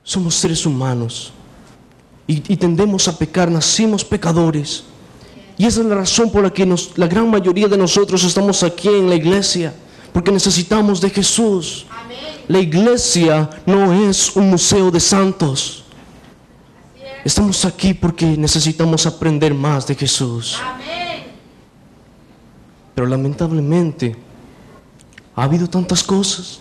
Somos seres humanos y tendemos a pecar, nacimos pecadores. Y esa es la razón por la que la gran mayoría de nosotros estamos aquí en la iglesia, porque necesitamos de Jesús. Amén. La iglesia no es un museo de santos. Estamos aquí porque necesitamos aprender más de Jesús. Amén. Pero lamentablemente ha habido tantas cosas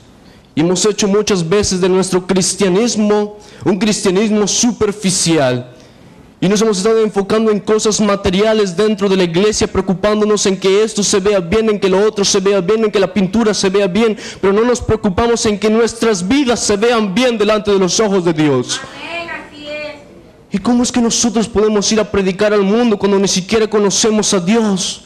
y hemos hecho muchas veces de nuestro cristianismo un cristianismo superficial. Y nos hemos estado enfocando en cosas materiales dentro de la iglesia, preocupándonos en que esto se vea bien, en que lo otro se vea bien, en que la pintura se vea bien, pero no nos preocupamos en que nuestras vidas se vean bien delante de los ojos de Dios. Amén, así es. ¿Y cómo es que nosotros podemos ir a predicar al mundo cuando ni siquiera conocemos a Dios?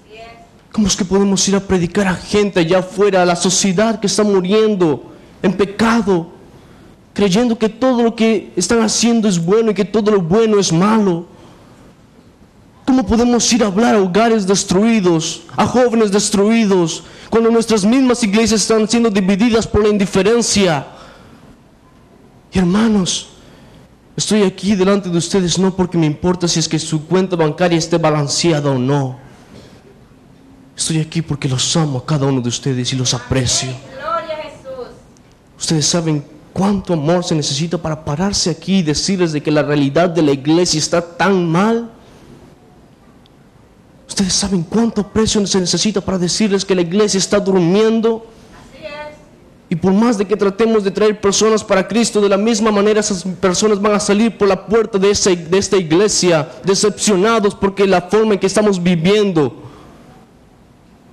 Así es. ¿Cómo es que podemos ir a predicar a gente allá afuera, a la sociedad que está muriendo en pecado, creyendo que todo lo que están haciendo es bueno y que todo lo bueno es malo? ¿Cómo podemos ir a hablar a hogares destruidos, a jóvenes destruidos, cuando nuestras mismas iglesias están siendo divididas por la indiferencia? Y hermanos, estoy aquí delante de ustedes no porque me importa si es que su cuenta bancaria esté balanceada o no. Estoy aquí porque los amo a cada uno de ustedes y los aprecio. Gloria a Jesús. Ustedes saben cuánto amor se necesita para pararse aquí y decirles de que la realidad de la iglesia está tan mal. Ustedes saben cuánto aprecio se necesita para decirles que la iglesia está durmiendo. Así es. Y por más de que tratemos de traer personas para Cristo, de la misma manera esas personas van a salir por la puerta de esta iglesia decepcionados porque la forma en que estamos viviendo.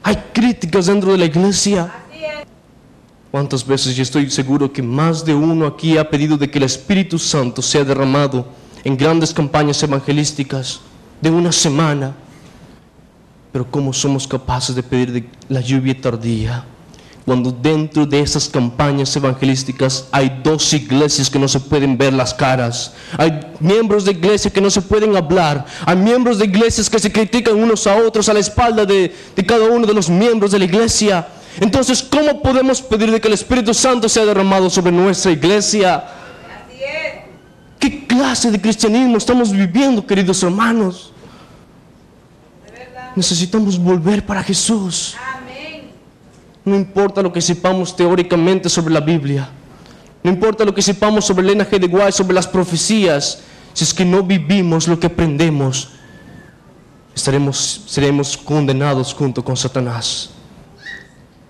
Hay críticas dentro de la iglesia. Así es. ¿Cuántas veces? Yo estoy seguro que más de uno aquí ha pedido de que el Espíritu Santo sea derramado en grandes campañas evangelísticas de una semana. Pero ¿cómo somos capaces de pedir de la lluvia tardía cuando dentro de esas campañas evangelísticas hay dos iglesias que no se pueden ver las caras? Hay miembros de iglesia que no se pueden hablar. Hay miembros de iglesias que se critican unos a otros a la espalda de cada uno de los miembros de la iglesia. Entonces, ¿cómo podemos pedir de que el Espíritu Santo sea derramado sobre nuestra iglesia? Así es. ¿Qué clase de cristianismo estamos viviendo, queridos hermanos? De verdad. Necesitamos volver para Jesús. Amén. No importa lo que sepamos teóricamente sobre la Biblia. No importa lo que sepamos sobre Elena G. de White, sobre las profecías. Si es que no vivimos lo que aprendemos, seremos condenados junto con Satanás.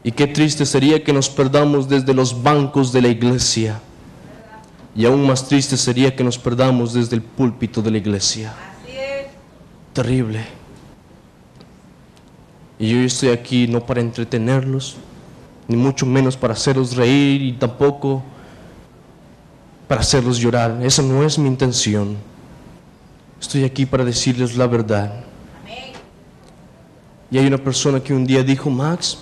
Y qué triste sería que nos perdamos desde los bancos de la iglesia. Y aún más triste sería que nos perdamos desde el púlpito de la iglesia. Así es. Terrible. Y yo estoy aquí no para entretenerlos, ni mucho menos para hacerlos reír y tampoco para hacerlos llorar. Esa no es mi intención. Estoy aquí para decirles la verdad. Amén. Y hay una persona que un día dijo: Max,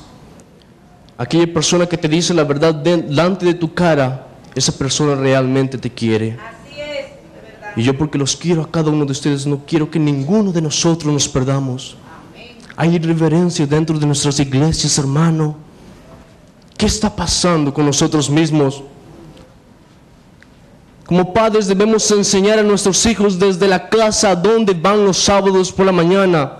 aquella persona que te dice la verdad delante de tu cara, esa persona realmente te quiere. Así es, de verdad. Y yo, porque los quiero a cada uno de ustedes, no quiero que ninguno de nosotros nos perdamos. Amén. Hay irreverencia dentro de nuestras iglesias, hermano. ¿Qué está pasando con nosotros mismos? Como padres debemos enseñar a nuestros hijos desde la casa a dónde van los sábados por la mañana.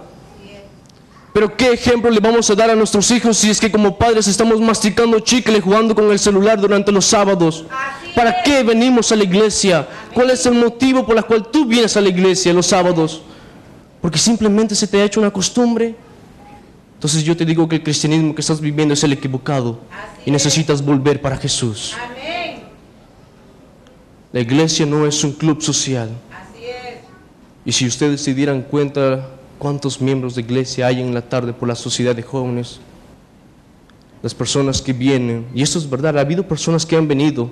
Pero ¿qué ejemplo le vamos a dar a nuestros hijos si es que como padres estamos masticando chicle, jugando con el celular durante los sábados? Así ¿Para es. qué venimos a la iglesia? ¿Cuál es el motivo por el cual tú vienes a la iglesia los sábados? ¿Porque simplemente se te ha hecho una costumbre? Entonces yo te digo que el cristianismo que estás viviendo es el equivocado. Así Y necesitas volver para Jesús. Amén. La iglesia no es un club social. Así es. Y si ustedes se dieran cuenta cuántos miembros de iglesia hay en la tarde por la sociedad de jóvenes, las personas que vienen, y esto es verdad, ha habido personas que han venido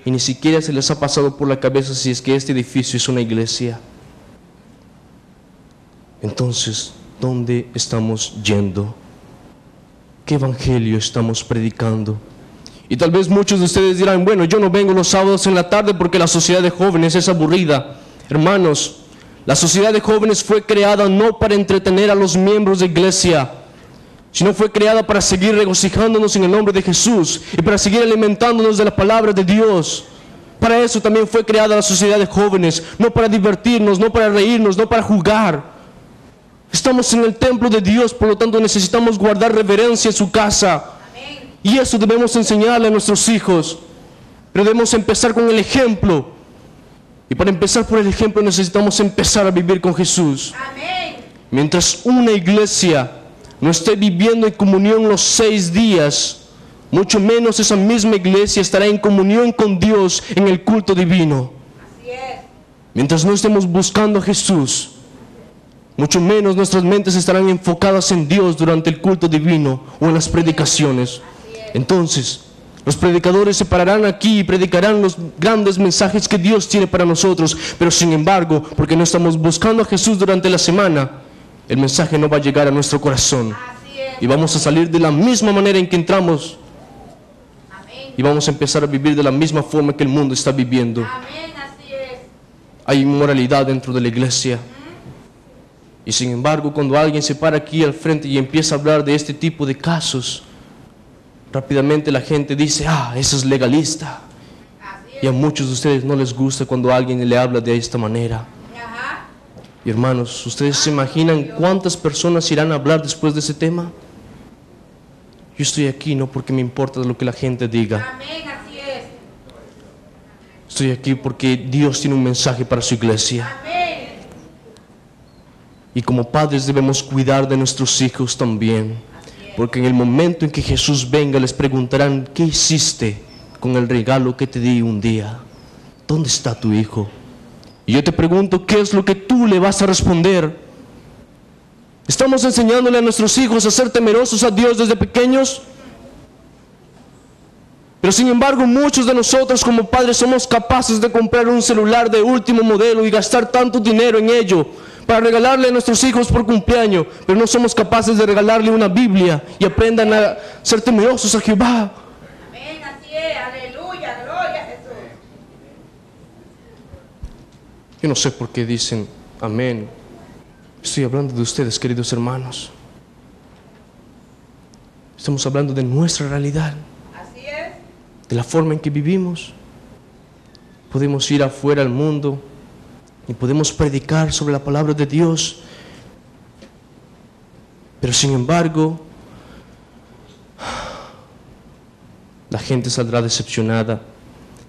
y ni siquiera se les ha pasado por la cabeza si es que este edificio es una iglesia. Entonces, ¿dónde estamos yendo? ¿Qué evangelio estamos predicando? Y tal vez muchos de ustedes dirán: bueno, yo no vengo los sábados en la tarde porque la sociedad de jóvenes es aburrida. Hermanos, la sociedad de jóvenes fue creada no para entretener a los miembros de iglesia, sino fue creada para seguir regocijándonos en el nombre de Jesús y para seguir alimentándonos de la palabra de Dios. Para eso también fue creada la sociedad de jóvenes, no para divertirnos, no para reírnos, no para jugar. Estamos en el templo de Dios, por lo tanto necesitamos guardar reverencia en su casa. Amén. Y eso debemos enseñarle a nuestros hijos. Pero debemos empezar con el ejemplo. Y para empezar por el ejemplo necesitamos empezar a vivir con Jesús. Amén. Mientras una iglesia no esté viviendo en comunión los 6 días, mucho menos esa misma iglesia estará en comunión con Dios en el culto divino. Así es. Mientras no estemos buscando a Jesús, mucho menos nuestras mentes estarán enfocadas en Dios durante el culto divino o en las predicaciones. Entonces, los predicadores se pararán aquí y predicarán los grandes mensajes que Dios tiene para nosotros, pero sin embargo, porque no estamos buscando a Jesús durante la semana, el mensaje no va a llegar a nuestro corazón. Así es. Y vamos a salir de la misma manera en que entramos. Amén. Y vamos a empezar a vivir de la misma forma que el mundo está viviendo. Amén. Así es. Hay inmoralidad dentro de la iglesia. Y sin embargo, cuando alguien se para aquí al frente y empieza a hablar de este tipo de casos, rápidamente la gente dice, ese es legalista. Así Y a es. muchos de ustedes no les gusta cuando alguien le habla de esta manera. Ajá. Y hermanos, ¿ustedes se imaginan cuántas personas irán a hablar después de ese tema? Yo estoy aquí no porque me importa lo que la gente diga. Amén. Así es. Estoy aquí porque Dios tiene un mensaje para su iglesia. Amén. Y como padres debemos cuidar de nuestros hijos también. Porque en el momento en que Jesús venga les preguntarán, ¿qué hiciste con el regalo que te di un día? ¿Dónde está tu hijo? Y yo te pregunto, ¿qué es lo que tú le vas a responder? ¿Estamos enseñándole a nuestros hijos a ser temerosos a Dios desde pequeños? Pero sin embargo, muchos de nosotros como padres somos capaces de comprar un celular de último modelo y gastar tanto dinero en ello para regalarle a nuestros hijos por cumpleaños, pero no somos capaces de regalarle una Biblia y aprendan a ser temerosos a Jehová. Amén. Así es. Aleluya. Gloria a Jesús. Yo no sé por qué dicen amén. Estoy hablando de ustedes, queridos hermanos. Estamos hablando de nuestra realidad, Así es. de la forma en que vivimos. Podemos ir afuera al mundo y podemos predicar sobre la palabra de Dios, pero sin embargo la gente saldrá decepcionada.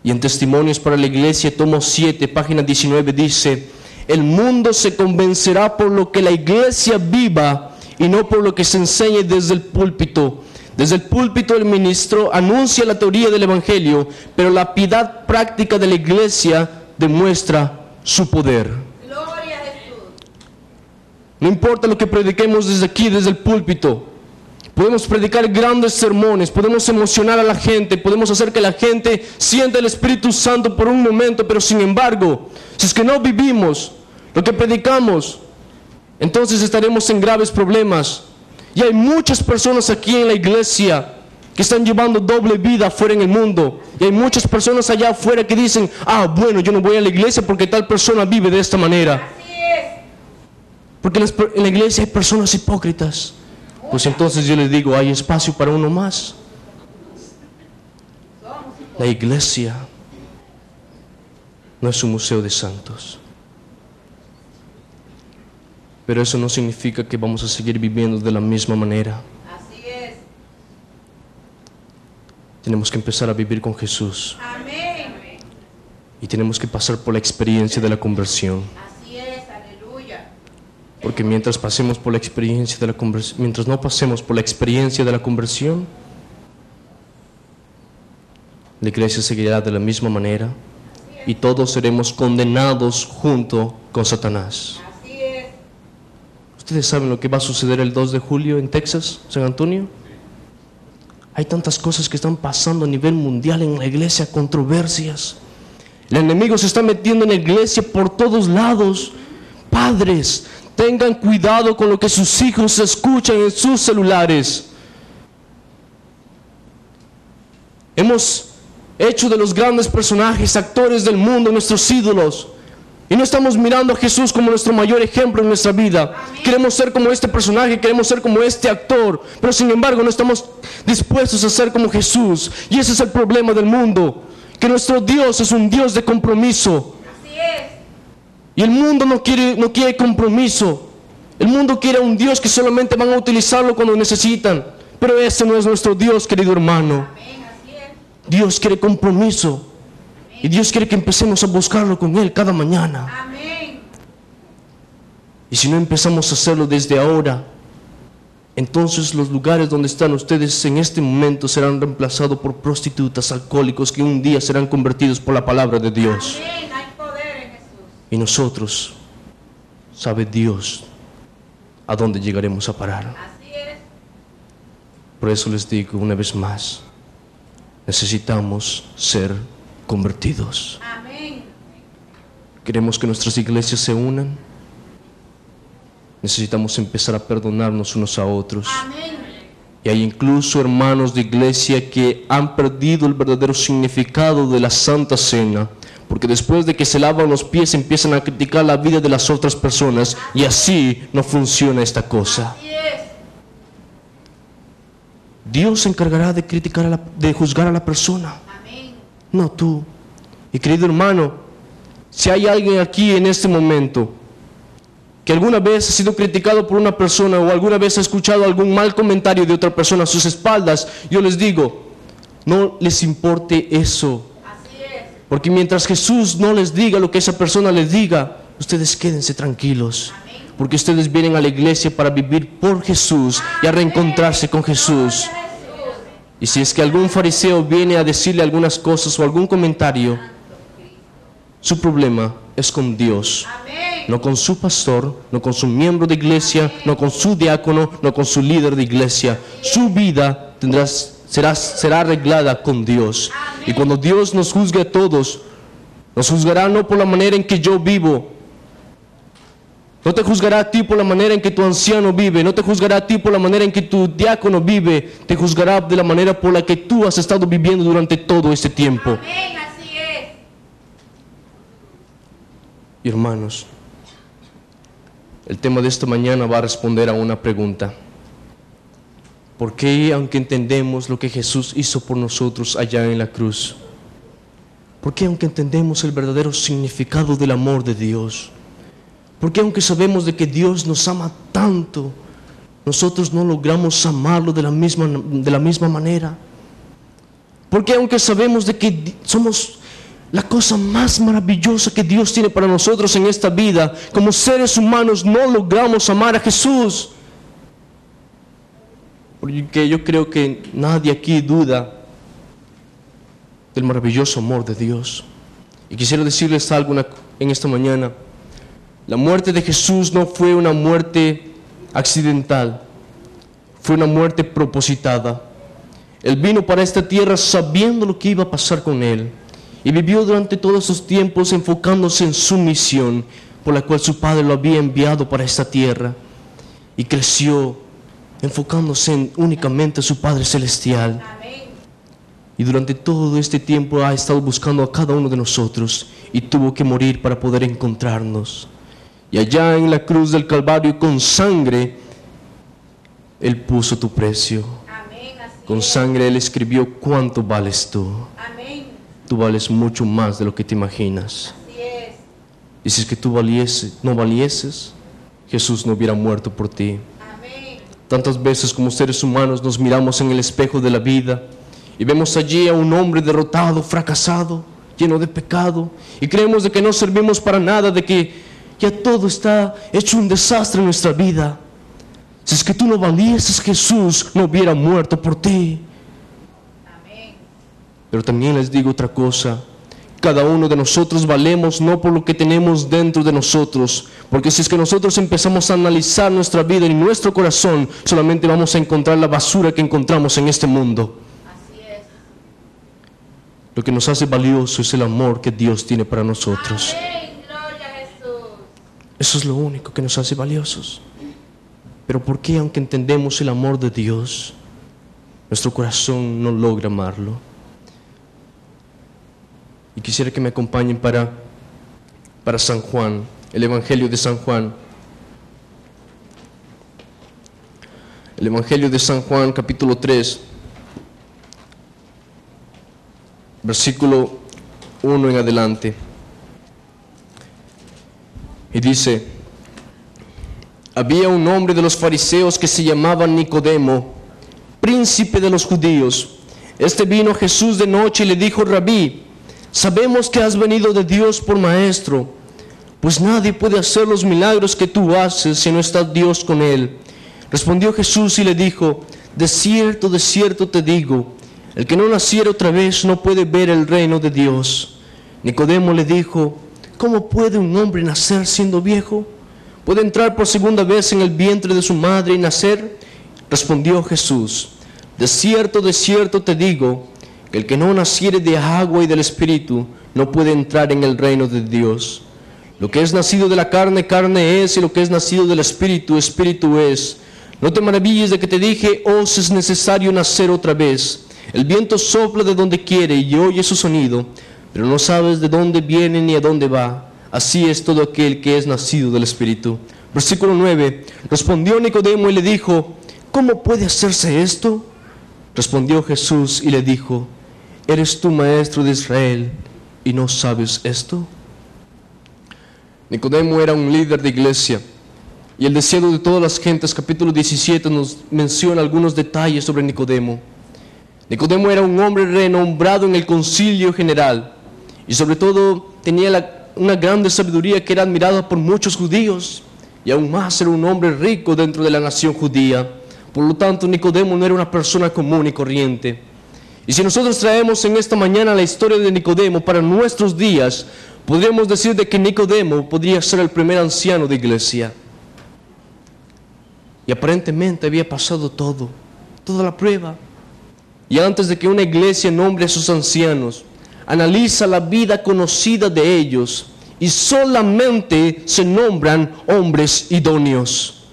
Y en Testimonios para la Iglesia, tomo 7, página 19, dice: el mundo se convencerá por lo que la iglesia viva y no por lo que se enseñe desde el púlpito. Desde el púlpito el ministro anuncia la teoría del evangelio, pero la piedad práctica de la iglesia demuestra su poder. Gloria a Jesús. No importa lo que prediquemos desde aquí, desde el púlpito. Podemos predicar grandes sermones, podemos emocionar a la gente, podemos hacer que la gente sienta el Espíritu Santo por un momento, pero sin embargo, si es que no vivimos lo que predicamos, entonces estaremos en graves problemas. Y hay muchas personas aquí en la iglesia que están llevando doble vida afuera en el mundo. Y hay muchas personas allá afuera que dicen, bueno, yo no voy a la iglesia porque tal persona vive de esta manera. Así es. Porque en la iglesia hay personas hipócritas. Pues entonces yo les digo, hay espacio para uno más. La iglesia no es un museo de santos. Pero eso no significa que vamos a seguir viviendo de la misma manera. Así es. Tenemos que empezar a vivir con Jesús. Amén. Y tenemos que pasar por la experiencia de la conversión. Así es. Aleluya. Porque mientras pasemos por la experiencia de la conversión, mientras no pasemos por la experiencia de la conversión, la iglesia seguirá de la misma manera y todos seremos condenados junto con Satanás. Así es. ¿Ustedes saben lo que va a suceder el 2 de julio en Texas, San Antonio? Hay tantas cosas que están pasando a nivel mundial en la iglesia, controversias. El enemigo se está metiendo en la iglesia por todos lados. Padres, tengan cuidado con lo que sus hijos escuchan en sus celulares. Hemos hecho de los grandes personajes, actores del mundo, nuestros ídolos. Y no estamos mirando a Jesús como nuestro mayor ejemplo en nuestra vida. Queremos ser como este personaje, queremos ser como este actor, pero sin embargo no estamos dispuestos a ser como Jesús. Y ese es el problema del mundo. que nuestro Dios es un Dios de compromiso. Así es. Y el mundo no quiere compromiso. El mundo quiere un Dios que solamente van a utilizarlo cuando necesitan. Pero ese no es nuestro Dios, querido hermano. Amén, así es. Dios quiere compromiso. Y Dios quiere que empecemos a buscarlo con Él cada mañana. Amén. Y si no empezamos a hacerlo desde ahora, entonces los lugares donde están ustedes en este momento serán reemplazados por prostitutas, alcohólicos que un día serán convertidos por la palabra de Dios. Amén. Hay poder en Jesús. Y nosotros, sabe Dios, a dónde llegaremos a parar. Así es. Por eso les digo una vez más, necesitamos ser convertidos. Amén. Queremos que nuestras iglesias se unan. Necesitamos empezar a perdonarnos unos a otros. Amén. Y hay incluso hermanos de iglesia que han perdido el verdadero significado de la Santa Cena, porque después de que se lavan los pies empiezan a criticar la vida de las otras personas, y así no funciona esta cosa. Así es. Dios se encargará de de juzgar a la persona, Amén. no tú. Y querido hermano, si hay alguien aquí en este momento que alguna vez ha sido criticado por una persona o alguna vez ha escuchado algún mal comentario de otra persona a sus espaldas, yo les digo, no les importe eso. Así es. Porque mientras Jesús no les diga lo que esa persona les diga, ustedes quédense tranquilos. Amén. Porque ustedes vienen a la iglesia para vivir por Jesús y a reencontrarse con Jesús. Gloria a Jesús. Y si es que algún fariseo viene a decirle algunas cosas o algún comentario, su problema es con Dios. Amén. No con su pastor, no con su miembro de iglesia, no con su diácono, no con su líder de iglesia. Su vida será arreglada con Dios. Y cuando Dios nos juzgue a todos, nos juzgará no por la manera en que yo vivo. No te juzgará a ti por la manera en que tu anciano vive. No te juzgará a ti por la manera en que tu diácono vive. Te juzgará de la manera por la que tú has estado viviendo durante todo este tiempo. Amén. Así es. Y hermanos, el tema de esta mañana va a responder a una pregunta. ¿Por qué, aunque entendemos lo que Jesús hizo por nosotros allá en la cruz? ¿Por qué, aunque entendemos el verdadero significado del amor de Dios? ¿Por qué, aunque sabemos de que Dios nos ama tanto, nosotros no logramos amarlo de la misma manera? ¿Por qué, aunque sabemos de que somos la cosa más maravillosa que Dios tiene para nosotros en esta vida, como seres humanos no logramos amar a Jesús? Porque yo creo que nadie aquí duda del maravilloso amor de Dios. Y quisiera decirles algo en esta mañana. La muerte de Jesús no fue una muerte accidental, fue una muerte propositada. Él vino para esta tierra sabiendo lo que iba a pasar con Él. Y vivió durante todos esos tiempos enfocándose en su misión, por la cual su Padre lo había enviado para esta tierra. Y creció enfocándose únicamente en su Padre Celestial. Amén. Y durante todo este tiempo ha estado buscando a cada uno de nosotros y tuvo que morir para poder encontrarnos. Y allá en la cruz del Calvario, con sangre, Él puso tu precio. Amén. Así Con es. sangre Él escribió cuánto vales tú. Amén. Tú vales mucho más de lo que te imaginas. Así es. Y si es que tú no valieses, Jesús no hubiera muerto por ti. Amén. Tantas veces como seres humanos nos miramos en el espejo de la vida y vemos allí a un hombre derrotado, fracasado, lleno de pecado, y creemos de que no servimos para nada, de que ya todo está hecho un desastre en nuestra vida. Si es que tú no valieses, Jesús no hubiera muerto por ti. Amén. Pero también les digo otra cosa. Cada uno de nosotros valemos no por lo que tenemos dentro de nosotros, porque si es que nosotros empezamos a analizar nuestra vida y nuestro corazón, solamente vamos a encontrar la basura que encontramos en este mundo. Así es. Lo que nos hace valioso es el amor que Dios tiene para nosotros. Amén. Gloria a Jesús. Eso es lo único que nos hace valiosos. Pero ¿por qué, aunque entendemos el amor de Dios, nuestro corazón no logra amarlo? Y quisiera que me acompañen para San Juan, el Evangelio de San Juan. El Evangelio de San Juan, capítulo 3, versículo 1 en adelante. Y dice: había un hombre de los fariseos que se llamaba Nicodemo, príncipe de los judíos. Este vino a Jesús de noche y le dijo: Rabí, sabemos que has venido de Dios por maestro, pues nadie puede hacer los milagros que tú haces si no está Dios con él. Respondió Jesús y le dijo: de cierto te digo, el que no naciere otra vez no puede ver el reino de Dios. Nicodemo le dijo: ¿cómo puede un hombre nacer siendo viejo? ¿Puede entrar por segunda vez en el vientre de su madre y nacer? Respondió Jesús: de cierto te digo, que el que no naciere de agua y del Espíritu no puede entrar en el reino de Dios. Lo que es nacido de la carne, carne es, y lo que es nacido del Espíritu, Espíritu es. No te maravilles de que te dije: os es necesario nacer otra vez. El viento sopla de donde quiere y oye su sonido, pero no sabes de dónde viene ni a dónde va. Así es todo aquel que es nacido del Espíritu. Versículo 9. Respondió Nicodemo y le dijo: ¿cómo puede hacerse esto? Respondió Jesús y le dijo: ¿eres tú maestro de Israel y no sabes esto? Nicodemo era un líder de iglesia, y el deseo de todas las gentes, capítulo 17, nos menciona algunos detalles sobre Nicodemo. Nicodemo era un hombre renombrado en el concilio general, y sobre todo tenía una grande sabiduría que era admirada por muchos judíos, y aún más era un hombre rico dentro de la nación judía. Por lo tanto, Nicodemo no era una persona común y corriente. Y si nosotros traemos en esta mañana la historia de Nicodemo para nuestros días, podríamos decir de que Nicodemo podría ser el primer anciano de iglesia. Y aparentemente había pasado toda la prueba. Y antes de que una iglesia nombre a sus ancianos, analiza la vida conocida de ellos, y solamente se nombran hombres idóneos.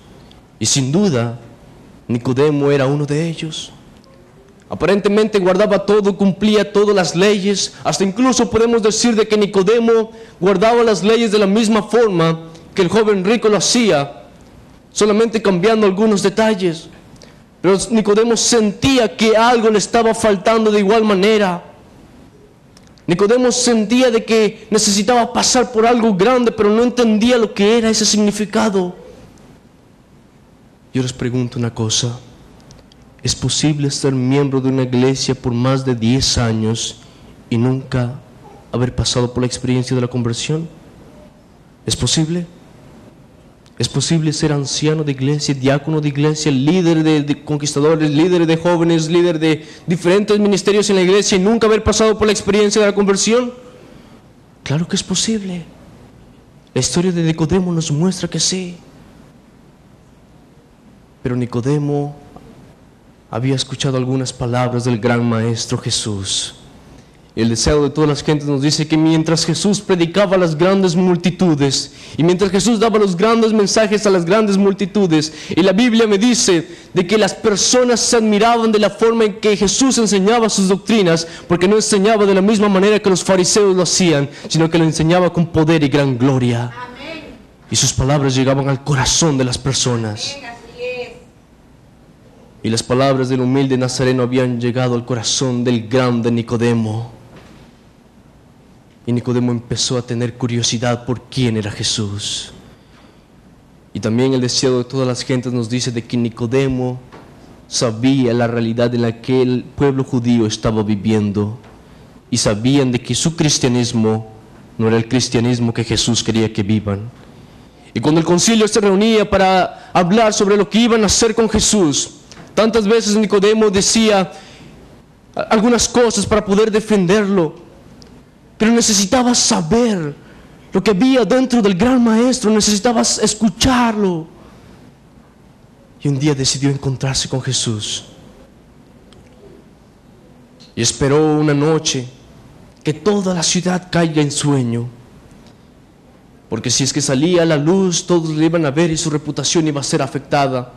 Y sin duda, Nicodemo era uno de ellos. Aparentemente guardaba todo, cumplía todas las leyes. Hasta incluso podemos decir de que Nicodemo guardaba las leyes de la misma forma que el joven rico lo hacía, solamente cambiando algunos detalles. Pero Nicodemo sentía que algo le estaba faltando de igual manera. Nicodemo sentía de que necesitaba pasar por algo grande, pero no entendía lo que era ese significado. Yo les pregunto una cosa: ¿es posible ser miembro de una iglesia por más de 10 años y nunca haber pasado por la experiencia de la conversión? ¿Es posible? ¿Es posible ser anciano de iglesia, diácono de iglesia, líder de conquistadores, líder de jóvenes, líder de diferentes ministerios en la iglesia y nunca haber pasado por la experiencia de la conversión? Claro que es posible. La historia de Nicodemo nos muestra que sí. Pero Nicodemo había escuchado algunas palabras del gran maestro Jesús. Y el deseo de todas las gentes nos dice que mientras Jesús predicaba a las grandes multitudes, y mientras Jesús daba los grandes mensajes a las grandes multitudes, y la Biblia me dice de que las personas se admiraban de la forma en que Jesús enseñaba sus doctrinas, porque no enseñaba de la misma manera que los fariseos lo hacían, sino que lo enseñaba con poder y gran gloria. Amén. Y sus palabras llegaban al corazón de las personas. Amén, así es. Y las palabras del humilde Nazareno habían llegado al corazón del grande Nicodemo. Y Nicodemo empezó a tener curiosidad por quién era Jesús. Y también el deseo de todas las gentes nos dice de que Nicodemo sabía la realidad en la que el pueblo judío estaba viviendo. Y sabían de que su cristianismo no era el cristianismo que Jesús quería que vivan. Y cuando el concilio se reunía para hablar sobre lo que iban a hacer con Jesús, tantas veces Nicodemo decía algunas cosas para poder defenderlo, pero necesitaba saber lo que había dentro del gran maestro, necesitaba escucharlo. Y un día decidió encontrarse con Jesús. Y esperó una noche que toda la ciudad caiga en sueño, porque si es que salía a la luz, todos le iban a ver y su reputación iba a ser afectada.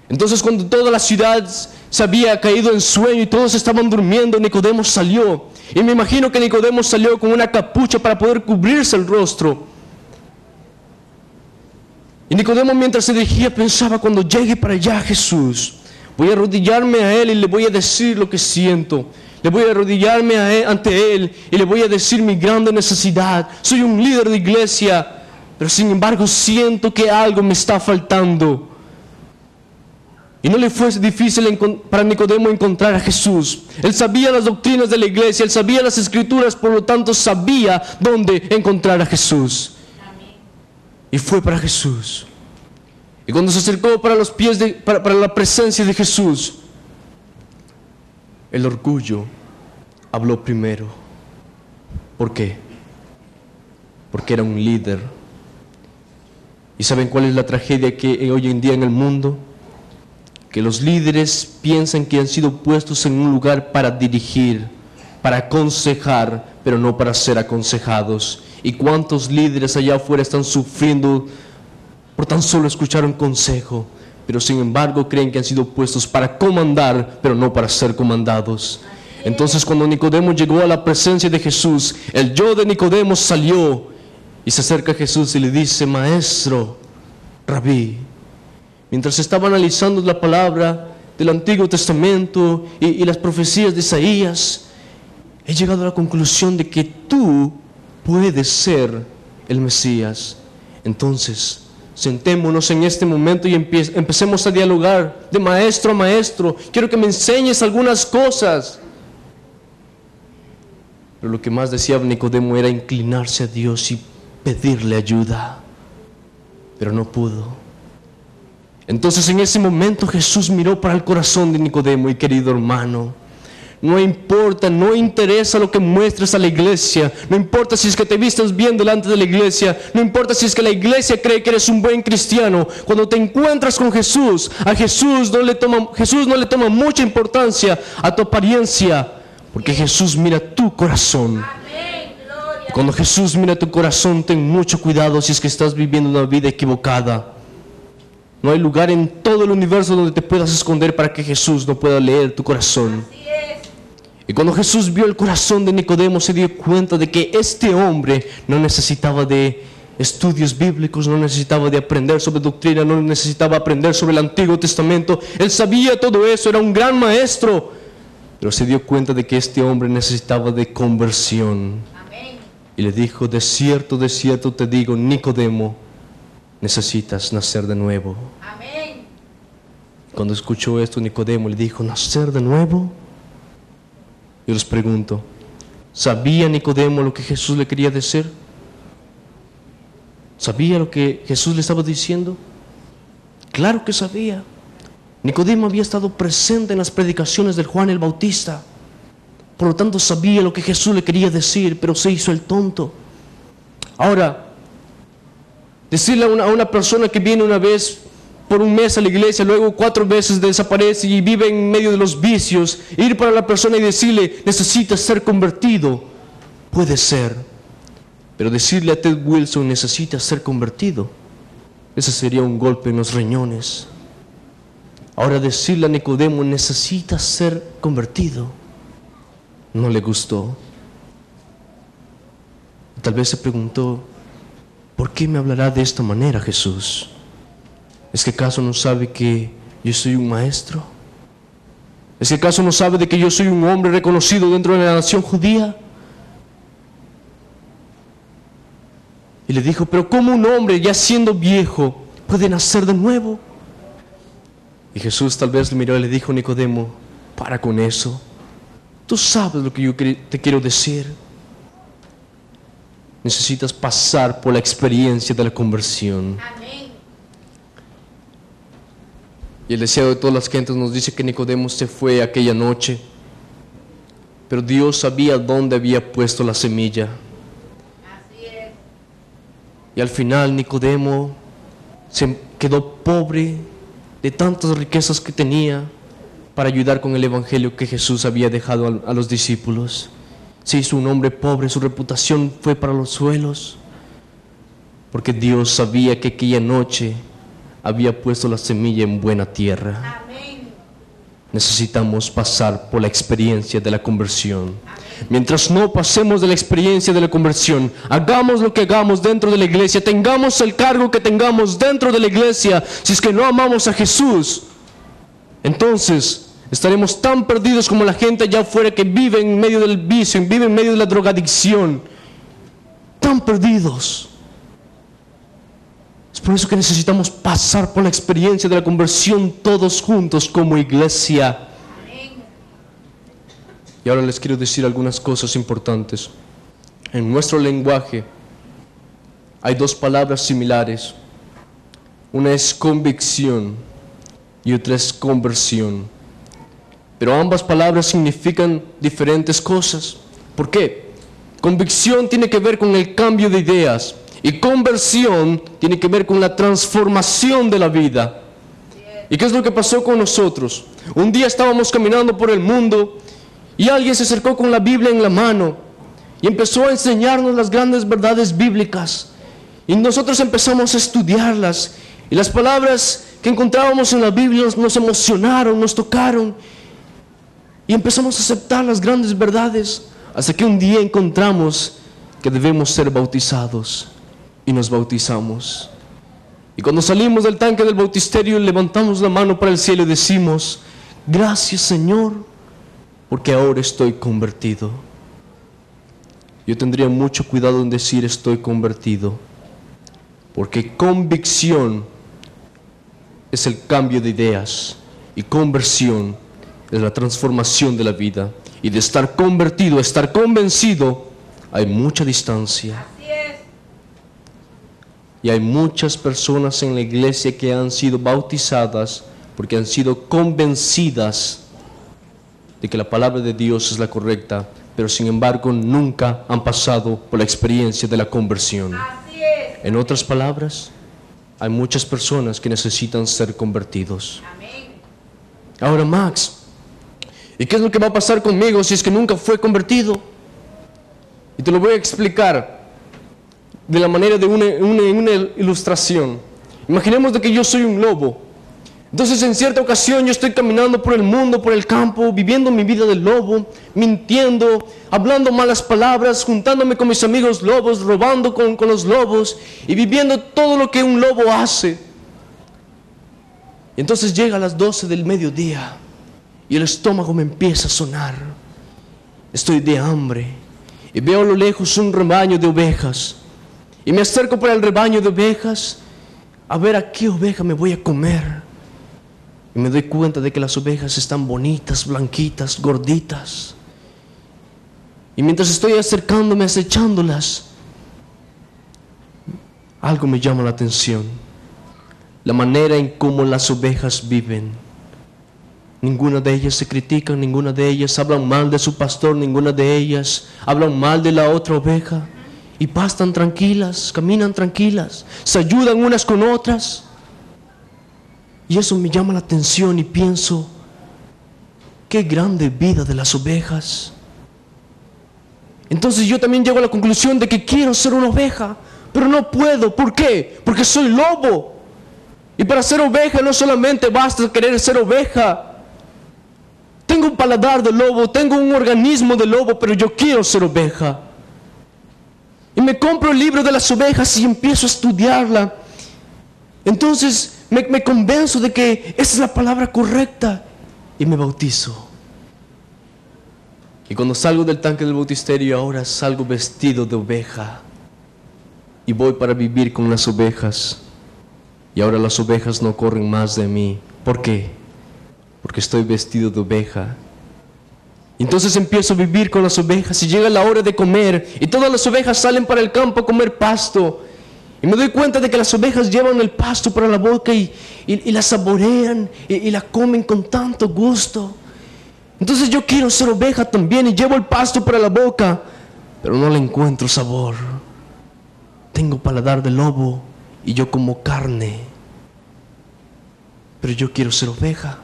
Entonces, cuando toda la ciudad se había caído en sueño y todos estaban durmiendo, Nicodemo salió. Y me imagino que Nicodemo salió con una capucha para poder cubrirse el rostro. Y Nicodemo, mientras se dirigía, pensaba: cuando llegue para allá Jesús, Voy a arrodillarme a Él y le voy a decir lo que siento. Le voy a arrodillarme ante Él y le voy a decir mi grande necesidad. Soy un líder de iglesia, pero sin embargo siento que algo me está faltando. Y no le fue difícil para Nicodemo encontrar a Jesús. Él sabía las doctrinas de la iglesia, él sabía las escrituras, por lo tanto sabía dónde encontrar a Jesús. Y fue para Jesús. Y cuando se acercó para los pies para la presencia de Jesús, el orgullo habló primero. ¿Por qué? Porque era un líder. ¿Y saben cuál es la tragedia que hoy en día en el mundo? Que los líderes piensan que han sido puestos en un lugar para dirigir, para aconsejar, pero no para ser aconsejados. ¿Y cuántos líderes allá afuera están sufriendo por tan solo escuchar un consejo, pero sin embargo creen que han sido puestos para comandar, pero no para ser comandados? Entonces cuando Nicodemo llegó a la presencia de Jesús, el yo de Nicodemo salió y se acerca a Jesús y le dice: Maestro, Rabí. Mientras estaba analizando la palabra del Antiguo Testamento y las profecías de Isaías, he llegado a la conclusión de que tú puedes ser el Mesías. Entonces, sentémonos en este momento y empecemos a dialogar de maestro a maestro. Quiero que me enseñes algunas cosas. Pero lo que más deseaba Nicodemo era inclinarse a Dios y pedirle ayuda, pero no pudo. Entonces en ese momento Jesús miró para el corazón de Nicodemo y, querido hermano, no importa, no interesa lo que muestres a la iglesia, no importa si es que te vistes bien delante de la iglesia, no importa si es que la iglesia cree que eres un buen cristiano. Cuando te encuentras con Jesús, a Jesús no le toma mucha importancia a tu apariencia, porque Jesús mira tu corazón. Y cuando Jesús mira tu corazón, ten mucho cuidado si es que estás viviendo una vida equivocada. No hay lugar en todo el universo donde te puedas esconder para que Jesús no pueda leer tu corazón. Y cuando Jesús vio el corazón de Nicodemo, se dio cuenta de que este hombre no necesitaba de estudios bíblicos, no necesitaba de aprender sobre doctrina, no necesitaba aprender sobre el Antiguo Testamento. Él sabía todo eso, era un gran maestro, pero se dio cuenta de que este hombre necesitaba de conversión. Y le dijo: de cierto te digo, Nicodemo, necesitas nacer de nuevo. Amén. Cuando escuchó esto, Nicodemo le dijo: ¿nacer de nuevo? Yo les pregunto, ¿sabía Nicodemo lo que Jesús le quería decir? ¿Sabía lo que Jesús le estaba diciendo? Claro que sabía. Nicodemo había estado presente en las predicaciones de Juan el Bautista. Por lo tanto sabía lo que Jesús le quería decir, pero se hizo el tonto. Ahora, decirle a una persona que viene una vez por un mes a la iglesia, luego 4 veces desaparece y vive en medio de los vicios, ir para la persona y decirle: necesitas ser convertido, puede ser. Pero decirle a Ted Wilson: necesitas ser convertido, ese sería un golpe en los riñones. Ahora decirle a Nicodemo: necesitas ser convertido, no le gustó. Tal vez se preguntó: ¿por qué me hablará de esta manera Jesús? ¿Es que acaso no sabe que yo soy un maestro? ¿Es que acaso no sabe de que yo soy un hombre reconocido dentro de la nación judía? Y le dijo: pero ¿cómo un hombre ya siendo viejo puede nacer de nuevo? Y Jesús tal vez le miró y le dijo: Nicodemo, para con eso. Tú sabes lo que yo te quiero decir. Necesitas pasar por la experiencia de la conversión. Amén. Y el deseo de todas las gentes nos dice que Nicodemo se fue aquella noche, pero Dios sabía dónde había puesto la semilla. Así es. Y al final Nicodemo se quedó pobre de tantas riquezas que tenía para ayudar con el evangelio que Jesús había dejado a los discípulos. Se hizo un hombre pobre, su reputación fue para los suelos, porque Dios sabía que aquella noche había puesto la semilla en buena tierra. Amén. Necesitamos pasar por la experiencia de la conversión. Amén. Mientras no pasemos de la experiencia de la conversión, hagamos lo que hagamos dentro de la iglesia, tengamos el cargo que tengamos dentro de la iglesia, si es que no amamos a Jesús, entonces estaremos tan perdidos como la gente allá afuera que vive en medio del vicio, vive en medio de la drogadicción. Tan perdidos. Es por eso que necesitamos pasar por la experiencia de la conversión todos juntos como iglesia. Y ahora les quiero decir algunas cosas importantes. En nuestro lenguaje hay dos palabras similares. Una es convicción y otra es conversión. Pero ambas palabras significan diferentes cosas. ¿Por qué? Convicción tiene que ver con el cambio de ideas y conversión tiene que ver con la transformación de la vida. ¿Y qué es lo que pasó con nosotros? Un día estábamos caminando por el mundo y alguien se acercó con la Biblia en la mano y empezó a enseñarnos las grandes verdades bíblicas. Y nosotros empezamos a estudiarlas. Y las palabras que encontrábamos en la Biblia nos emocionaron, nos tocaron. Y empezamos a aceptar las grandes verdades. Hasta que un día encontramos que debemos ser bautizados. Y nos bautizamos. Y cuando salimos del tanque del bautisterio, levantamos la mano para el cielo y decimos: gracias, Señor, porque ahora estoy convertido. Yo tendría mucho cuidado en decir estoy convertido, porque convicción es el cambio de ideas y conversión es la transformación de la vida. Y de estar convertido a estar convencido hay mucha distancia. Así es. Y hay muchas personas en la iglesia que han sido bautizadas porque han sido convencidas de que la palabra de Dios es la correcta, pero sin embargo nunca han pasado por la experiencia de la conversión. Así es. En otras palabras, hay muchas personas que necesitan ser convertidos. Amén. Ahora, Max, ¿y qué es lo que va a pasar conmigo si es que nunca fue convertido? Y te lo voy a explicar de la manera de una ilustración. Imaginemos de que yo soy un lobo. Entonces en cierta ocasión yo estoy caminando por el mundo, por el campo, viviendo mi vida de lobo, mintiendo, hablando malas palabras, juntándome con mis amigos lobos, robando con los lobos y viviendo todo lo que un lobo hace. Y entonces llega a las 12 del mediodía y el estómago me empieza a sonar. Estoy de hambre y veo a lo lejos un rebaño de ovejas y me acerco para el rebaño de ovejas a ver a qué oveja me voy a comer. Y me doy cuenta de que las ovejas están bonitas, blanquitas, gorditas. Y mientras estoy acercándome, acechándolas, algo me llama la atención. La manera en cómo las ovejas viven. Ninguna de ellas se critica, ninguna de ellas hablan mal de su pastor, ninguna de ellas hablan mal de la otra oveja. Y pastan tranquilas, caminan tranquilas, se ayudan unas con otras. Y eso me llama la atención y pienso, qué grande vida de las ovejas. Entonces yo también llego a la conclusión de que quiero ser una oveja, pero no puedo. ¿Por qué? Porque soy lobo. Y para ser oveja no solamente basta querer ser oveja. Tengo un paladar de lobo, tengo un organismo de lobo, pero yo quiero ser oveja. Y me compro el libro de las ovejas y empiezo a estudiarla. Entonces me convenzo de que esa es la palabra correcta y me bautizo. Y cuando salgo del tanque del bautisterio, ahora salgo vestido de oveja y voy para vivir con las ovejas. Y ahora las ovejas no corren más de mí. ¿Por qué? Porque estoy vestido de oveja. Entonces empiezo a vivir con las ovejas y llega la hora de comer y todas las ovejas salen para el campo a comer pasto. Y me doy cuenta de que las ovejas llevan el pasto para la boca y la saborean y la comen con tanto gusto. Entonces yo quiero ser oveja también y llevo el pasto para la boca, pero no le encuentro sabor. Tengo paladar de lobo y yo como carne, pero yo quiero ser oveja.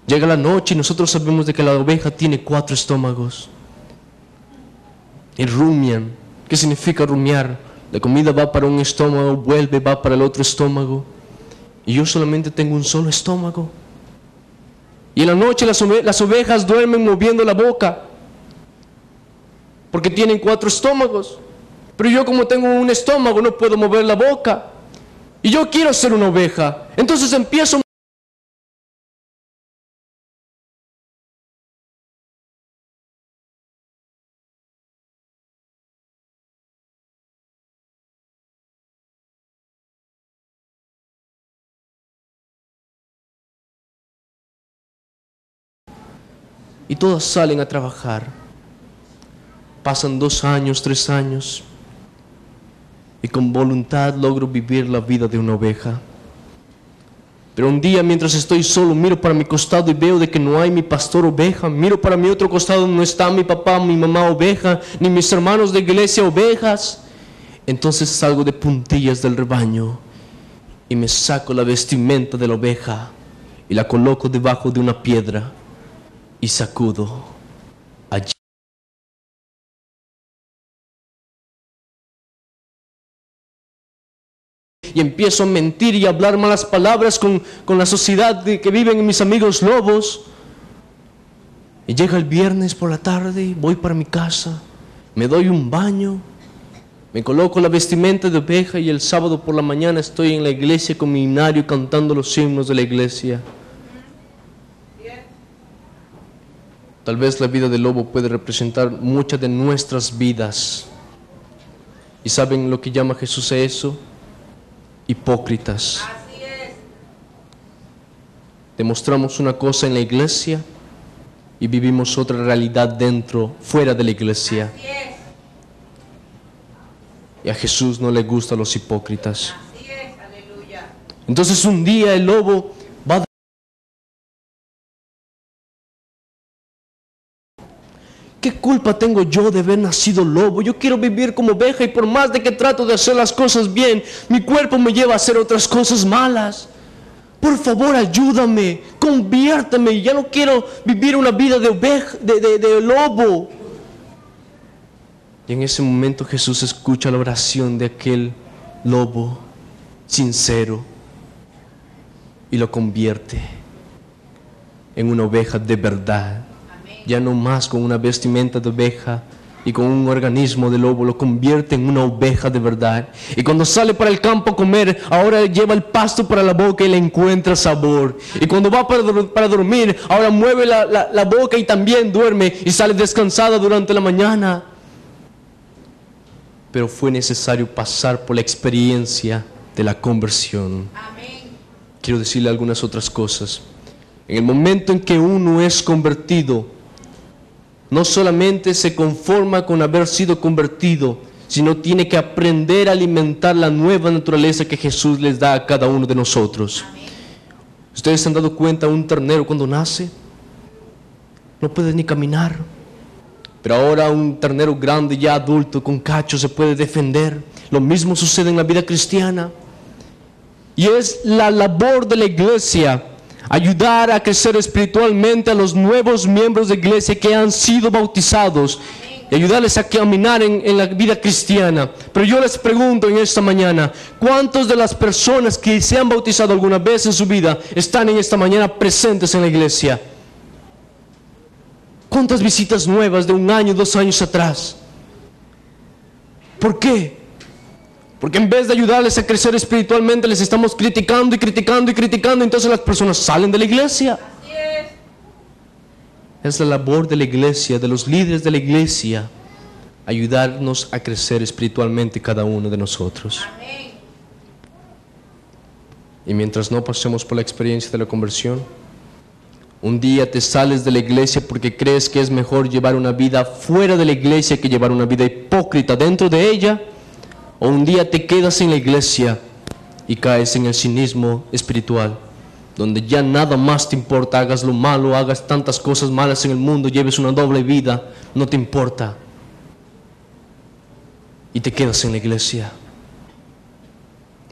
Llega la noche y nosotros sabemos de que la oveja tiene 4 estómagos. Y rumian. ¿Qué significa rumiar? La comida va para un estómago, vuelve, va para el otro estómago. Y yo solamente tengo un solo estómago. Y en la noche las ovejas duermen moviendo la boca, porque tienen 4 estómagos. Pero yo, como tengo un estómago, no puedo mover la boca. Y yo quiero ser una oveja. Entonces empiezo y todas salen a trabajar. Pasan 2 años, 3 años, y con voluntad logro vivir la vida de una oveja. Pero un día, mientras estoy solo, miro para mi costado y veo de que no hay mi pastor oveja. Miro para mi otro costado, no está mi papá, mi mamá oveja, ni mis hermanos de iglesia ovejas. Entonces salgo de puntillas del rebaño y me saco la vestimenta de la oveja y la coloco debajo de una piedra y sacudo allí. Y empiezo a mentir y a hablar malas palabras con la sociedad que viven en mis amigos lobos. Y llega el viernes por la tarde, voy para mi casa, me doy un baño, me coloco la vestimenta de oveja y el sábado por la mañana estoy en la iglesia con mi himnario cantando los himnos de la iglesia. Tal vez la vida del lobo puede representar muchas de nuestras vidas. ¿Y saben lo que llama Jesús a eso? Hipócritas. Así es. Demostramos una cosa en la iglesia y vivimos otra realidad fuera de la iglesia. Así es. Y a Jesús no le gustan los hipócritas. Así es. Aleluya. Entonces un día el lobo va a... ¿Qué culpa tengo yo de haber nacido lobo? Yo quiero vivir como oveja y por más de que trato de hacer las cosas bien, mi cuerpo me lleva a hacer otras cosas malas. Por favor, ayúdame, conviérteme. Ya no quiero vivir una vida de oveja, de lobo. Y en ese momento Jesús escucha la oración de aquel lobo sincero y lo convierte en una oveja de verdad. Ya no más con una vestimenta de oveja y con un organismo de lobo, lo convierte en una oveja de verdad. Y cuando sale para el campo a comer, ahora lleva el pasto para la boca y le encuentra sabor. Y cuando va para dormir, ahora mueve la boca y también duerme y sale descansada durante la mañana. Pero fue necesario pasar por la experiencia de la conversión. Amén. Quiero decirle algunas otras cosas. En el momento en que uno es convertido, no solamente se conforma con haber sido convertido, sino tiene que aprender a alimentar la nueva naturaleza que Jesús les da a cada uno de nosotros. Amén. ¿Ustedes se han dado cuenta? Un ternero cuando nace no puede ni caminar, pero ahora un ternero grande, ya adulto, con cachos, se puede defender. Lo mismo sucede en la vida cristiana. Y es la labor de la iglesia ayudar a crecer espiritualmente a los nuevos miembros de iglesia que han sido bautizados y ayudarles a caminar en la vida cristiana. Pero yo les pregunto en esta mañana, ¿cuántas de las personas que se han bautizado alguna vez en su vida están en esta mañana presentes en la iglesia? ¿Cuántas visitas nuevas de 1 año, 2 años atrás? ¿Por qué? Porque en vez de ayudarles a crecer espiritualmente, les estamos criticando y criticando y criticando, entonces las personas salen de la iglesia. Así es. Es la labor de la iglesia, de los líderes de la iglesia, ayudarnos a crecer espiritualmente cada uno de nosotros. Amén. Y mientras no pasemos por la experiencia de la conversión, un día te sales de la iglesia porque crees que es mejor llevar una vida fuera de la iglesia que llevar una vida hipócrita dentro de ella. O un día te quedas en la iglesia y caes en el cinismo espiritual, donde ya nada más te importa, hagas lo malo, hagas tantas cosas malas en el mundo, lleves una doble vida, no te importa. Y te quedas en la iglesia.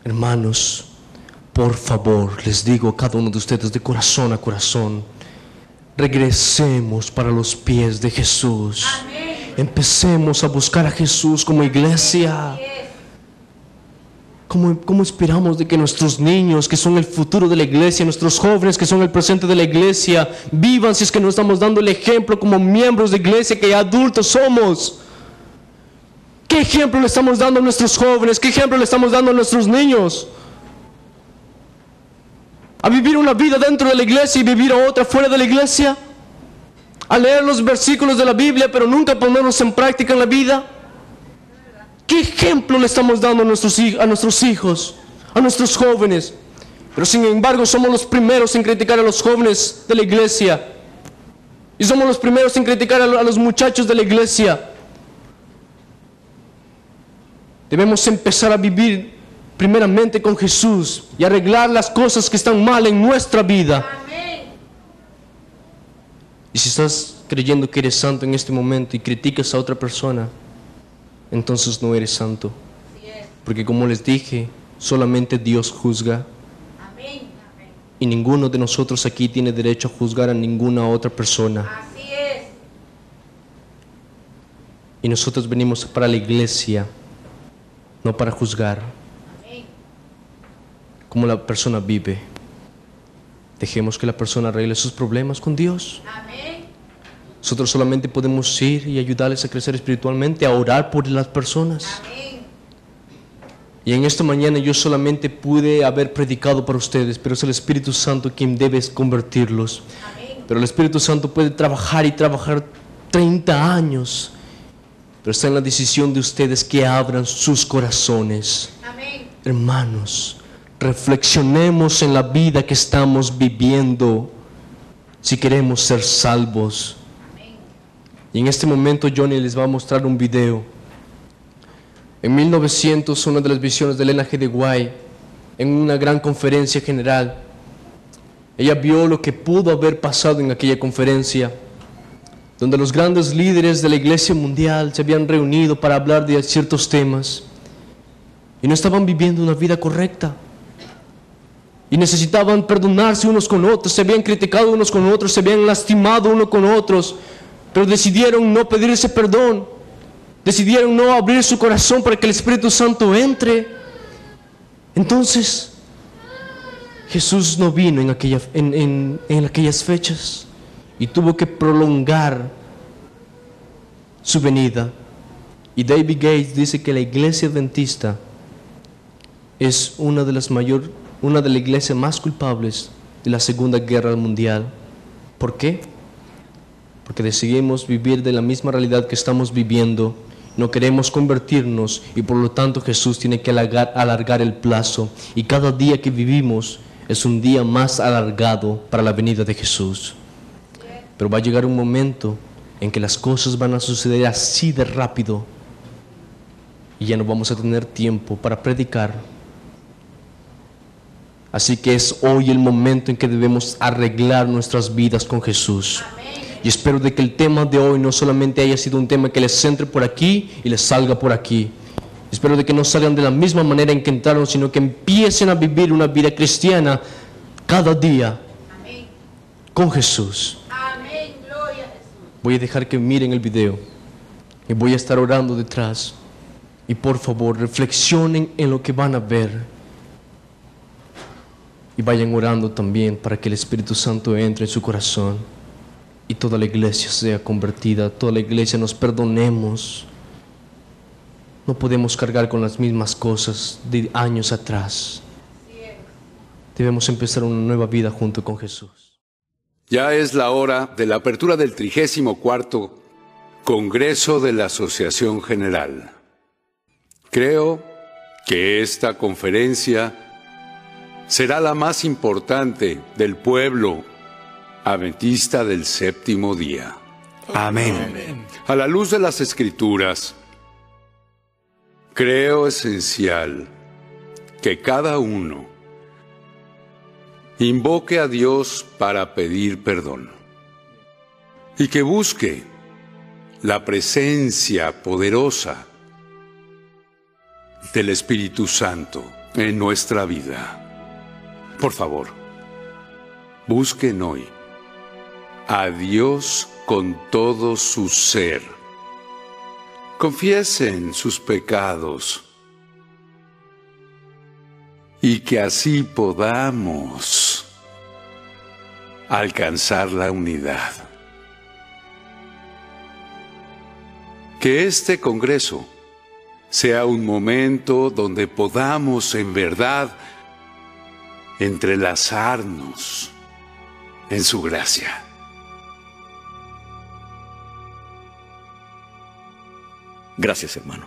Hermanos, por favor, les digo a cada uno de ustedes de corazón a corazón, regresemos para los pies de Jesús. Amén. Empecemos a buscar a Jesús como iglesia. Así es. ¿Cómo esperamos de que nuestros niños, que son el futuro de la iglesia, nuestros jóvenes, que son el presente de la iglesia, vivan si es que no estamos dando el ejemplo como miembros de iglesia que ya adultos somos? ¿Qué ejemplo le estamos dando a nuestros jóvenes? ¿Qué ejemplo le estamos dando a nuestros niños? ¿A vivir una vida dentro de la iglesia y vivir otra fuera de la iglesia? ¿A leer los versículos de la Biblia pero nunca ponerlos en práctica en la vida? ¿Qué ejemplo le estamos dando a nuestros hijos, a nuestros jóvenes? Pero sin embargo somos los primeros en criticar a los jóvenes de la iglesia. Y somos los primeros en criticar a los muchachos de la iglesia. Debemos empezar a vivir primeramente con Jesús y arreglar las cosas que están mal en nuestra vida. Amén. Y si estás creyendo que eres santo en este momento y criticas a otra persona, entonces no eres santo. Así es. Porque como les dije, solamente Dios juzga. Amén. Amén. Y ninguno de nosotros aquí tiene derecho a juzgar a ninguna otra persona. Así es. Y nosotros venimos para la iglesia, no para juzgar Amén. cómo la persona vive. Dejemos que la persona arregle sus problemas con Dios. Amén. Nosotros solamente podemos ir y ayudarles a crecer espiritualmente, a orar por las personas. Amén. Y en esta mañana yo solamente pude haber predicado para ustedes, pero es el Espíritu Santo quien debe convertirlos. Amén. Pero el Espíritu Santo puede trabajar y trabajar 30 años. Pero está en la decisión de ustedes que abran sus corazones. Amén. Hermanos, reflexionemos en la vida que estamos viviendo si queremos ser salvos. Amén. Y en este momento Johnny les va a mostrar un video. En 1900, una de las visiones de Elena G. de White, en una gran conferencia general, ella vio lo que pudo haber pasado en aquella conferencia, donde los grandes líderes de la iglesia mundial se habían reunido para hablar de ciertos temas y no estaban viviendo una vida correcta. Y necesitaban perdonarse unos con otros, se habían criticado unos con otros, se habían lastimado unos con otros, pero decidieron no pedirse perdón, decidieron no abrir su corazón para que el Espíritu Santo entre. Entonces, Jesús no vino en aquellas fechas y tuvo que prolongar su venida. Y David Gates dice que la iglesia adventista es una de las iglesias más culpables de la Segunda Guerra Mundial. ¿Por qué? Porque decidimos vivir de la misma realidad que estamos viviendo. No queremos convertirnos y por lo tanto Jesús tiene que alargar el plazo. Y cada día que vivimos es un día más alargado para la venida de Jesús. Pero va a llegar un momento en que las cosas van a suceder así de rápido y ya no vamos a tener tiempo para predicar. Así que es hoy el momento en que debemos arreglar nuestras vidas con Jesús. Amén. Y espero de que el tema de hoy no solamente haya sido un tema que les entre por aquí y les salga por aquí. Espero de que no salgan de la misma manera en que entraron, sino que empiecen a vivir una vida cristiana cada día Amén. con Jesús. Amén. Gloria a Jesús. Voy a dejar que miren el video y voy a estar orando detrás. Y por favor, reflexionen en lo que van a ver. Y vayan orando también para que el Espíritu Santo entre en su corazón y toda la iglesia sea convertida, toda la iglesia nos perdonemos. No podemos cargar con las mismas cosas de años atrás. Debemos empezar una nueva vida junto con Jesús. Ya es la hora de la apertura del 34º Congreso de la Asociación General. Creo que esta conferencia será la más importante del pueblo adventista del séptimo día. Amén. A la luz de las Escrituras, creo esencial que cada uno invoque a Dios para pedir perdón y que busque la presencia poderosa del Espíritu Santo en nuestra vida. Por favor, busquen hoy a Dios con todo su ser. Confiesen sus pecados y que así podamos alcanzar la unidad. Que este congreso sea un momento donde podamos en verdad entrelazarnos en su gracia. Gracias, hermano.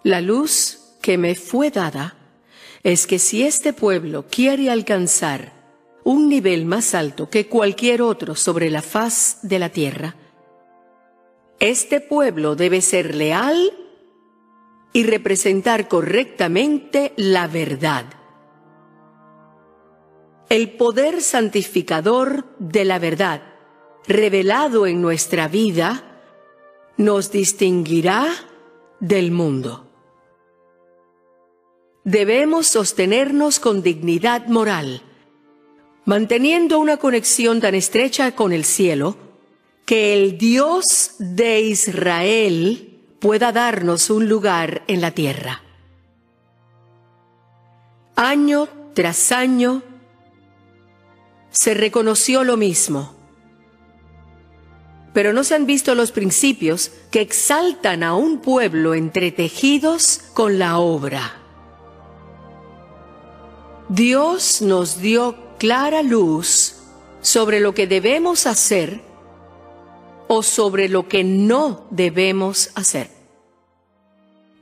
La luz que me fue dada es que si este pueblo quiere alcanzar un nivel más alto que cualquier otro sobre la faz de la tierra. Este pueblo debe ser leal y representar correctamente la verdad. El poder santificador de la verdad, revelado en nuestra vida, nos distinguirá del mundo. Debemos sostenernos con dignidad moral, manteniendo una conexión tan estrecha con el cielo, que el Dios de Israel pueda darnos un lugar en la tierra. Año tras año se reconoció lo mismo, pero no se han visto los principios que exaltan a un pueblo entretejidos con la obra. Dios nos dio clara luz sobre lo que debemos hacer o sobre lo que no debemos hacer.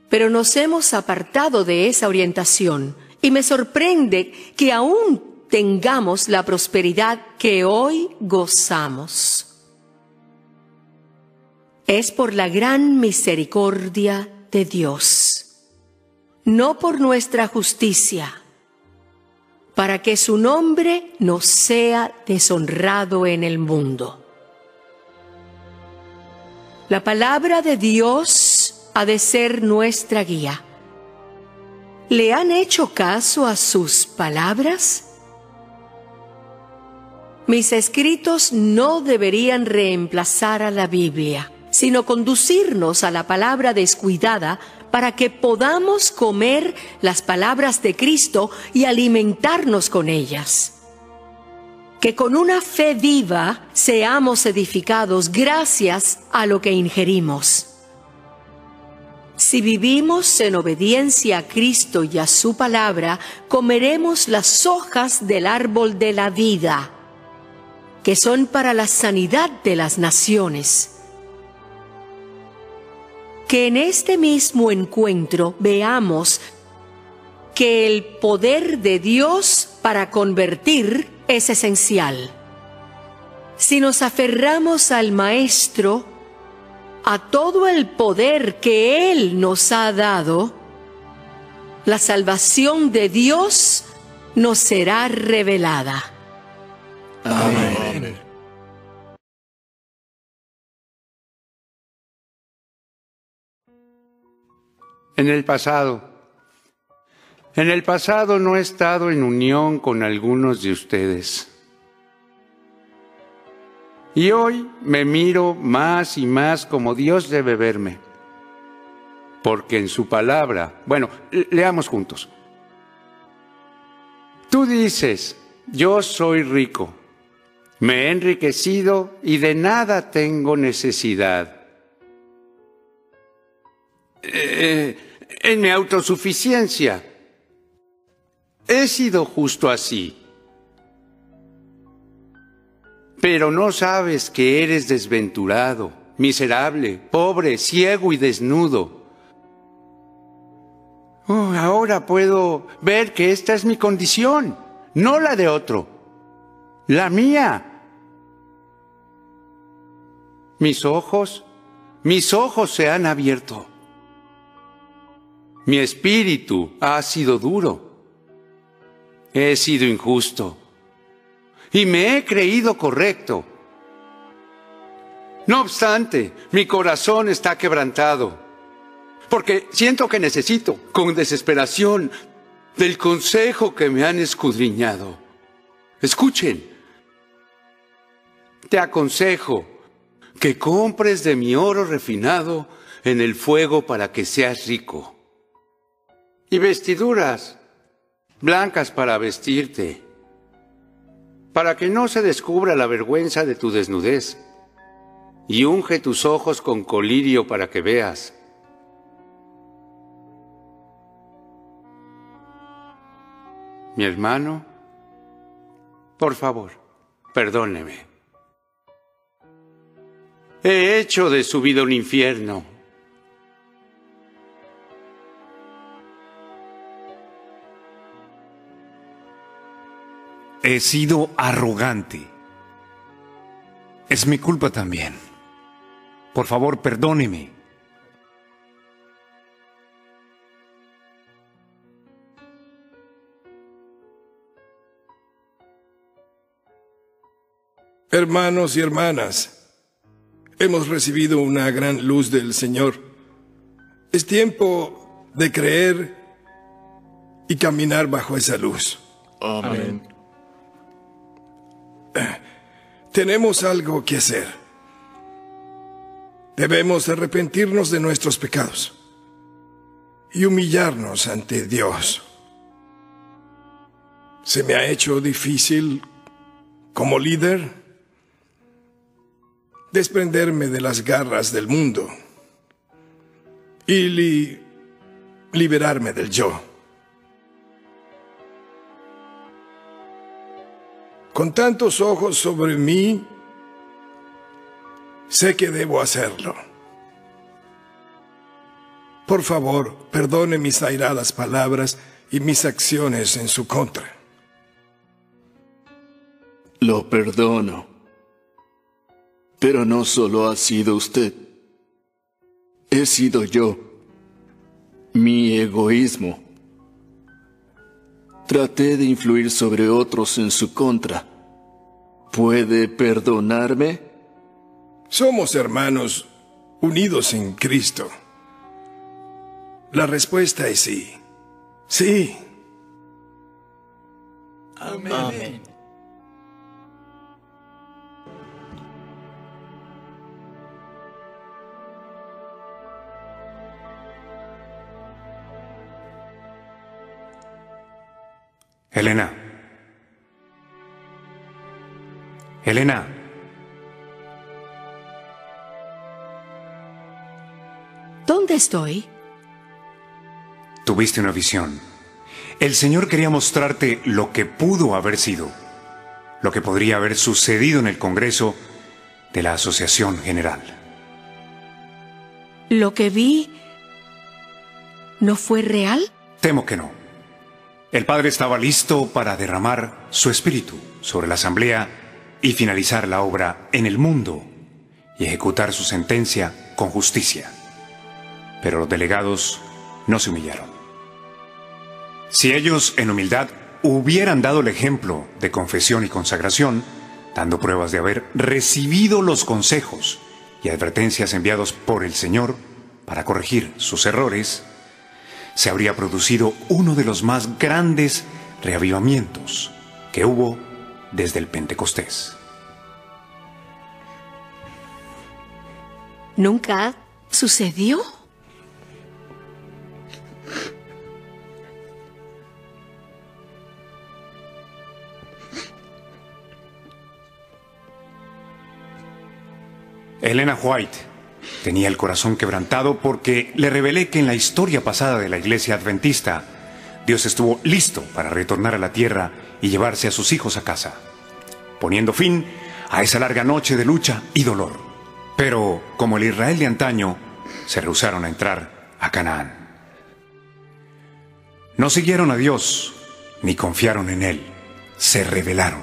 Pero nos hemos apartado de esa orientación y me sorprende que aún tengamos la prosperidad que hoy gozamos. Es por la gran misericordia de Dios, no por nuestra justicia, para que su nombre no sea deshonrado en el mundo. La palabra de Dios ha de ser nuestra guía. ¿Le han hecho caso a sus palabras? Mis escritos no deberían reemplazar a la Biblia, sino conducirnos a la palabra descuidada para que podamos comer las palabras de Cristo y alimentarnos con ellas. Que con una fe viva seamos edificados gracias a lo que ingerimos. Si vivimos en obediencia a Cristo y a su palabra, comeremos las hojas del árbol de la vida, que son para la sanidad de las naciones. Que en este mismo encuentro veamos que el poder de Dios para convertir es esencial. Si nos aferramos al Maestro, a todo el poder que Él nos ha dado, la salvación de Dios nos será revelada. Amén. En el pasado no he estado en unión con algunos de ustedes. Y hoy me miro más y más como Dios debe verme. Porque en su palabra, bueno, leamos juntos. Tú dices, yo soy rico, me he enriquecido y de nada tengo necesidad. En mi autosuficiencia he sido justo así. Pero no sabes que eres desventurado, miserable, pobre, ciego y desnudo. Ahora puedo ver que esta es mi condición, no la de otro, la mía. Mis ojos se han abierto. Mi espíritu ha sido duro. He sido injusto. Y me he creído correcto. No obstante, mi corazón está quebrantado, porque siento que necesito, con desesperación, del consejo que me han escudriñado. Escuchen. Te aconsejo que compres de mi oro refinado en el fuego para que seas rico, y vestiduras blancas para vestirte, para que no se descubra la vergüenza de tu desnudez, y unge tus ojos con colirio para que veas. Mi hermano, por favor, perdóneme. He hecho de su vida un infierno. he sido arrogante. Es mi culpa también. Por favor, perdóneme. Hermanos y hermanas, hemos recibido una gran luz del Señor. Es tiempo de creer y caminar bajo esa luz. Amén. Tenemos algo que hacer. Debemos arrepentirnos de nuestros pecados y humillarnos ante Dios. Se me ha hecho difícil, como líder, desprenderme de las garras del mundo y liberarme del yo. Con tantos ojos sobre mí, sé que debo hacerlo. Por favor, perdone mis airadas palabras y mis acciones en su contra. Lo perdono. Pero no solo ha sido usted. He sido yo. Mi egoísmo. Traté de influir sobre otros en su contra. ¿Puede perdonarme? Somos hermanos unidos en Cristo. La respuesta es sí. Sí. Amén. Amén. Elena. Elena. ¿Dónde estoy? Tuviste una visión. El Señor quería mostrarte lo que pudo haber sido, lo que podría haber sucedido en el Congreso de la Asociación General. ¿Lo que vi no fue real? Temo que no. El Padre estaba listo para derramar su espíritu sobre la Asamblea y finalizar la obra en el mundo y ejecutar su sentencia con justicia. Pero los delegados no se humillaron. Si ellos, en humildad, hubieran dado el ejemplo de confesión y consagración, dando pruebas de haber recibido los consejos y advertencias enviados por el Señor para corregir sus errores, se habría producido uno de los más grandes reavivamientos que hubo desde el Pentecostés. ¿Nunca sucedió? Elena White tenía el corazón quebrantado porque le revelé que en la historia pasada de la Iglesia Adventista, Dios estuvo listo para retornar a la tierra y llevarse a sus hijos a casa, poniendo fin a esa larga noche de lucha y dolor. Pero, como el Israel de antaño, se rehusaron a entrar a Canaán. No siguieron a Dios, ni confiaron en Él, se rebelaron.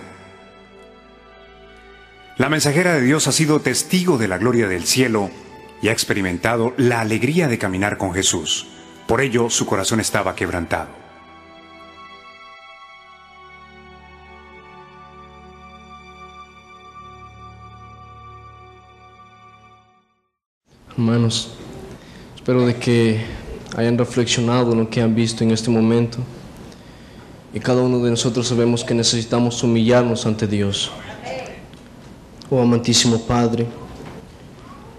La mensajera de Dios ha sido testigo de la gloria del cielo y ha experimentado la alegría de caminar con Jesús. Por ello, su corazón estaba quebrantado. Hermanos, espero de que hayan reflexionado en lo que han visto en este momento. Y cada uno de nosotros sabemos que necesitamos humillarnos ante Dios. Oh amantísimo Padre,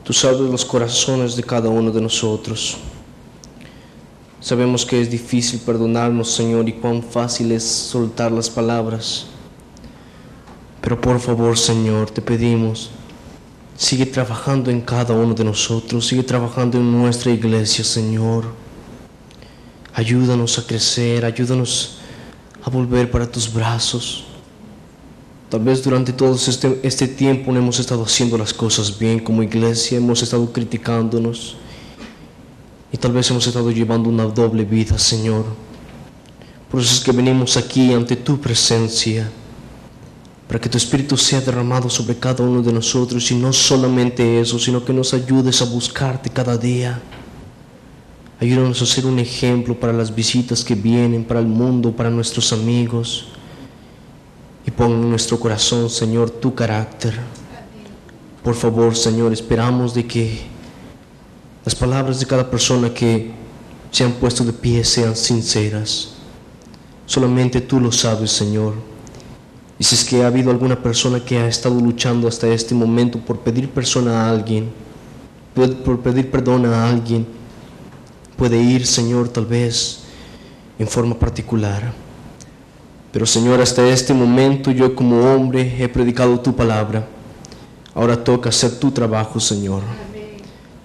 tú sabes los corazones de cada uno de nosotros. Sabemos que es difícil perdonarnos, Señor, y cuán fácil es soltar las palabras. Pero por favor, Señor, te pedimos, sigue trabajando en cada uno de nosotros, sigue trabajando en nuestra iglesia, Señor. Ayúdanos a crecer, ayúdanos a volver para tus brazos. Tal vez durante todo este tiempo no hemos estado haciendo las cosas bien como iglesia, hemos estado criticándonos y tal vez hemos estado llevando una doble vida, Señor. Por eso es que venimos aquí ante tu presencia para que tu Espíritu sea derramado sobre cada uno de nosotros, y no solamente eso, sino que nos ayudes a buscarte cada día. Ayúdanos a ser un ejemplo para las visitas que vienen, para el mundo, para nuestros amigos, y pon en nuestro corazón, Señor, tu carácter. Por favor, Señor, esperamos de que las palabras de cada persona que se han puesto de pie sean sinceras. Solamente tú lo sabes, Señor. Y si es que ha habido alguna persona que ha estado luchando hasta este momento por pedir perdón a alguien, puede ir, Señor, tal vez en forma particular. Pero, Señor, hasta este momento yo como hombre he predicado tu palabra. Ahora toca hacer tu trabajo, Señor.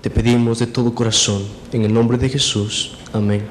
Te pedimos de todo corazón, en el nombre de Jesús. Amén.